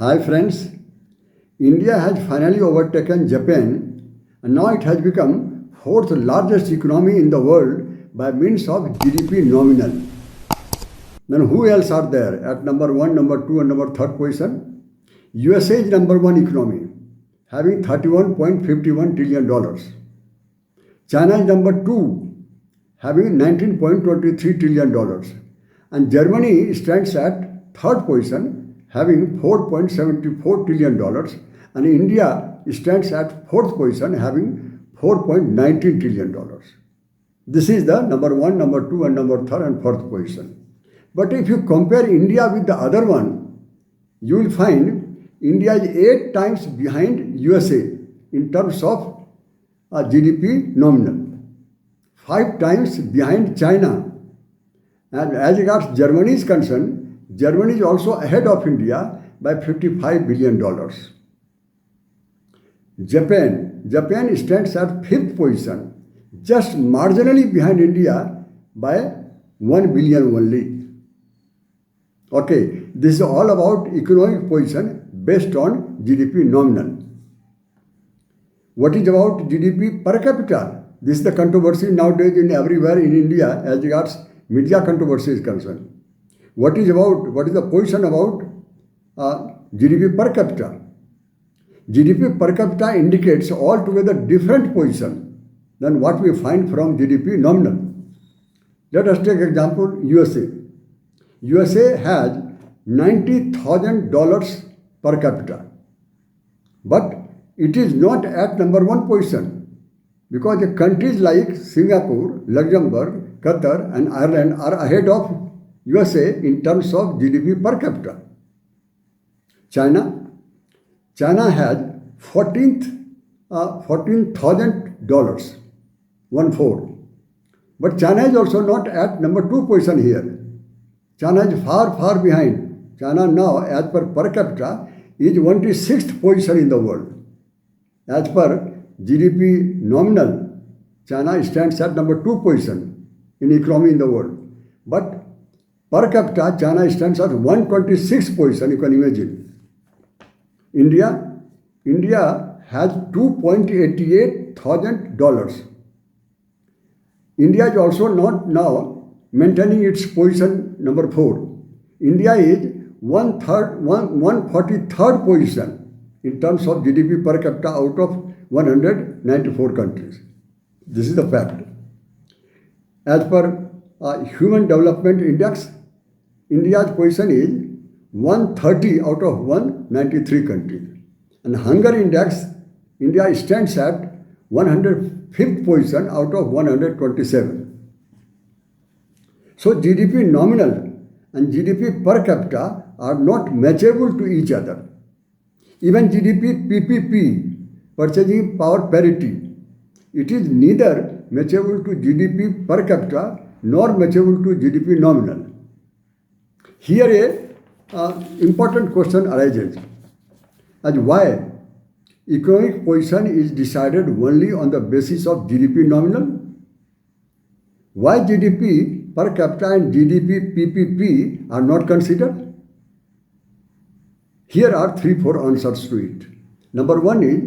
Hi friends, India has finally overtaken Japan and now it has become fourth largest economy in the world by means of GDP nominal. Then who else are there at number 1, number 2 and number 3rd position? USA is number 1 economy having $31.51 trillion. China is number 2 having $19.23 trillion. And Germany stands at 3rd position having $4.74 trillion, and India stands at 4th position having $4.19 trillion. This is the number 1, number 2 and number 3rd and 4th position. But if you compare India with the other one, you will find India is 8 times behind USA in terms of GDP nominal, 5 times behind China. And as regards Germany is concerned, Germany is also ahead of India by $55 billion. Japan stands at 5th position, just marginally behind India by 1 billion only. Okay, this is all about economic position based on GDP nominal. What is about GDP per capita? This is the controversy nowadays in everywhere in India as regards media controversy is concerned. What is the position about GDP per capita? GDP per capita indicates altogether different position than what we find from GDP nominal. Let us take example USA. USA has $90,000 per capita, but it is not at number 1 position because the countries like Singapore, Luxembourg, Qatar and Ireland are ahead of USA in terms of GDP per capita. China has $14,000, 1/4. But China is also not at number 2 position here. China is far behind. China now, as per capita, is 26th position in the world. As per GDP nominal, China stands at number 2 position in economy in the world. But per capita, China stands at 126th position, you can imagine. India has $2.88,000. India is also not now maintaining its position number 4. India is 143rd position in terms of GDP per capita out of 194 countries. This is the fact. As per Human Development Index, India's position is 130 out of 193 countries. And Hunger Index, India stands at 105th position out of 127. So GDP nominal and GDP per capita are not matchable to each other. Even GDP PPP, purchasing power parity, it is neither matchable to GDP per capita nor matchable to GDP nominal. Here a important question arises as why economic position is decided only on the basis of GDP nominal? Why GDP per capita and GDP PPP are not considered? Here are 3-4 answers to it. Number 1 is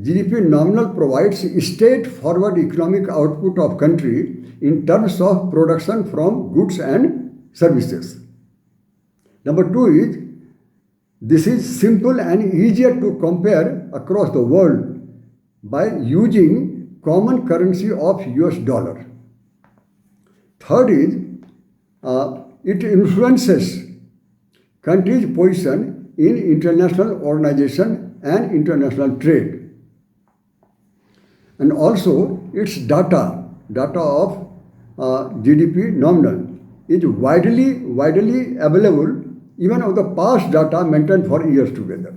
GDP nominal provides straightforward economic output of country in terms of production from goods and services. Number 2 is this is simple and easier to compare across the world by using common currency of US dollar. Third is it influences country's position in international organization and international trade. And also its data of GDP nominal is widely available even of the past data maintained for years together.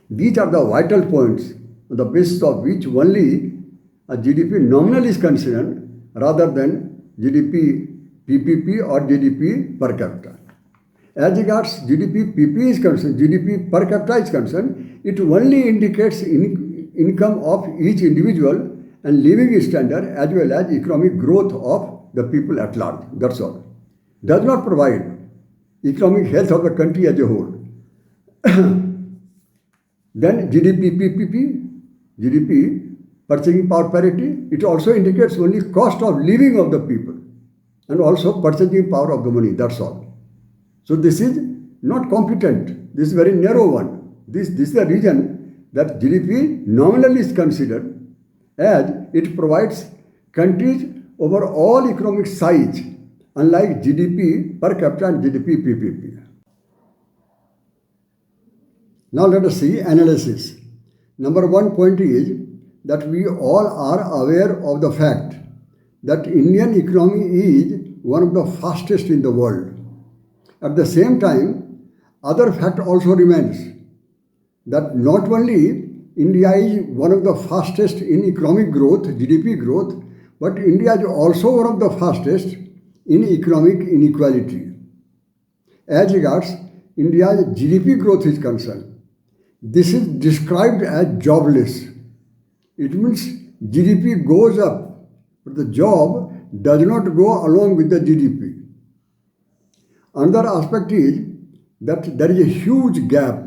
These are the vital points on the basis of which only a GDP nominal is considered rather than GDP PPP or GDP per capita. As regards GDP PP is concerned, GDP per capita is concerned, it only indicates income of each individual and living standard as well as economic growth of the people at large. That's all. Does not provide economic health of the country as a whole. Then GDP, purchasing power parity, it also indicates only cost of living of the people and also purchasing power of the money, that's all. So this is not competent. This is very narrow one. This is the reason that GDP nominally is considered as it provides countries over all economic size, unlike GDP per capita and GDP PPP. Now let us see analysis. Number one point is that we all are aware of the fact that Indian economy is one of the fastest in the world. At the same time, other fact also remains that not only India is one of the fastest in economic growth, GDP growth, but India is also one of the fastest in economic inequality. As regards India's GDP growth is concerned, this is described as jobless. It means GDP goes up, but the job does not go along with the GDP. Another aspect is that there is a huge gap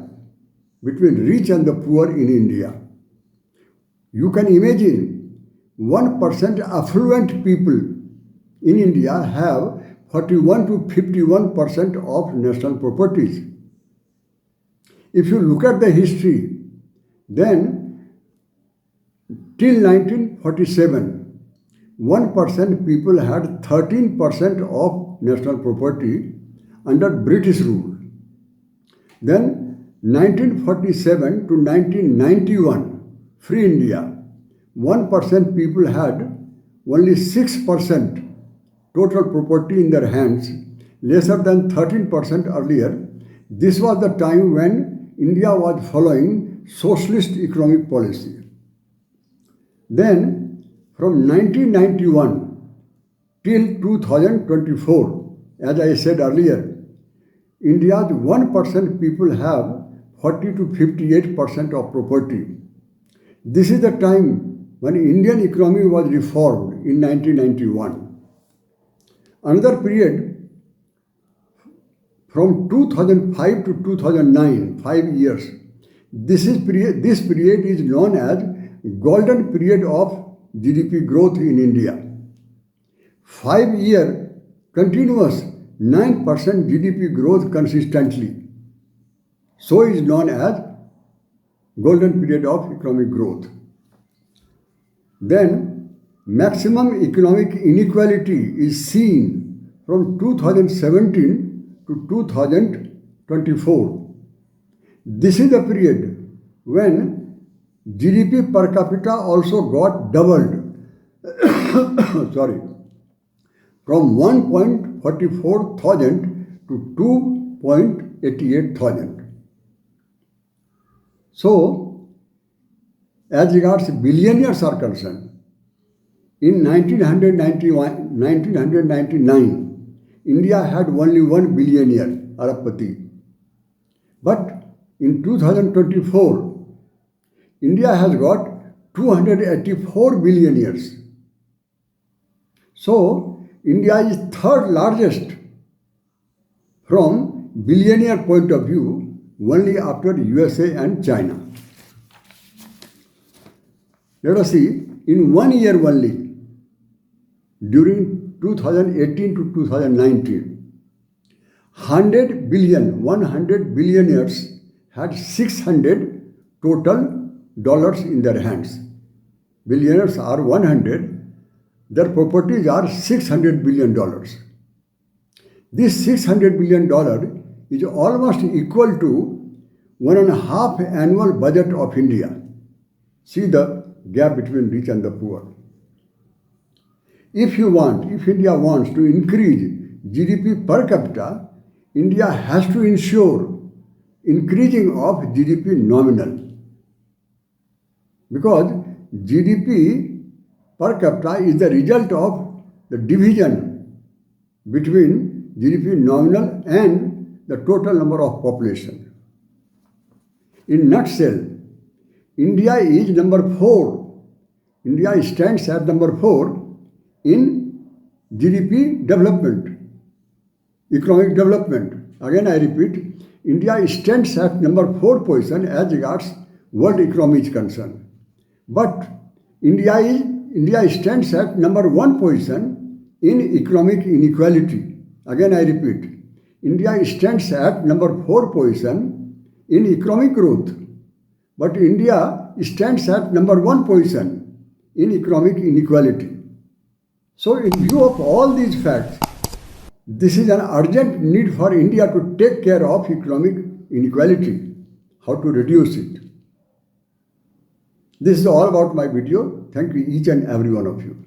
between rich and the poor in India. You can imagine 1% affluent people in India have 41 to 51% of national properties. If you look at the history, then till 1947, 1% people had 13% of national property under British rule. Then 1947 to 1991, Free India, 1% people had only 6% total property in their hands, lesser than 13% earlier. This was the time when India was following socialist economic policy. Then, from 1991 till 2024, as I said earlier, India's 1% people have 40 to 58% of property. This is the time when Indian economy was reformed in 1991. Another period from 2005 to 2009, 5 years, this period is known as golden period of GDP growth in India. 5-year continuous 9% GDP growth consistently. So is known as golden period of economic growth. Then maximum economic inequality is seen from 2017 to 2024. This is the period when GDP per capita also got doubled from 1.44 thousand to 2.88 thousand. So, as regards billionaires are concerned, in 1999, India had only one billionaire, Arabpati. But in 2024, India has got 284 billionaires. So, India is third largest from billionaire point of view, only after USA and China. Let us see, in 1 year only, during 2018 to 2019, 100 billionaires had 600 total dollars in their hands. Billionaires are 100, their properties are $600 billion. This $600 billion is almost equal to 1.5 annual budget of India. See the gap between rich and the poor. If India wants to increase GDP per capita, India has to ensure increasing of GDP nominal. Because GDP per capita is the result of the division between GDP nominal and the total number of population. In nutshell, India is number 4. India stands at number 4 in GDP development, economic development. Again I repeat, India stands at number 4 position as regards world economy is concerned. But India stands at number 1 position in economic inequality. Again I repeat, India stands at number 4 position in economic growth, but India stands at number 1 position in economic inequality. So in view of all these facts, this is an urgent need for India to take care of economic inequality, how to reduce it. This is all about my video. Thank you each and every one of you.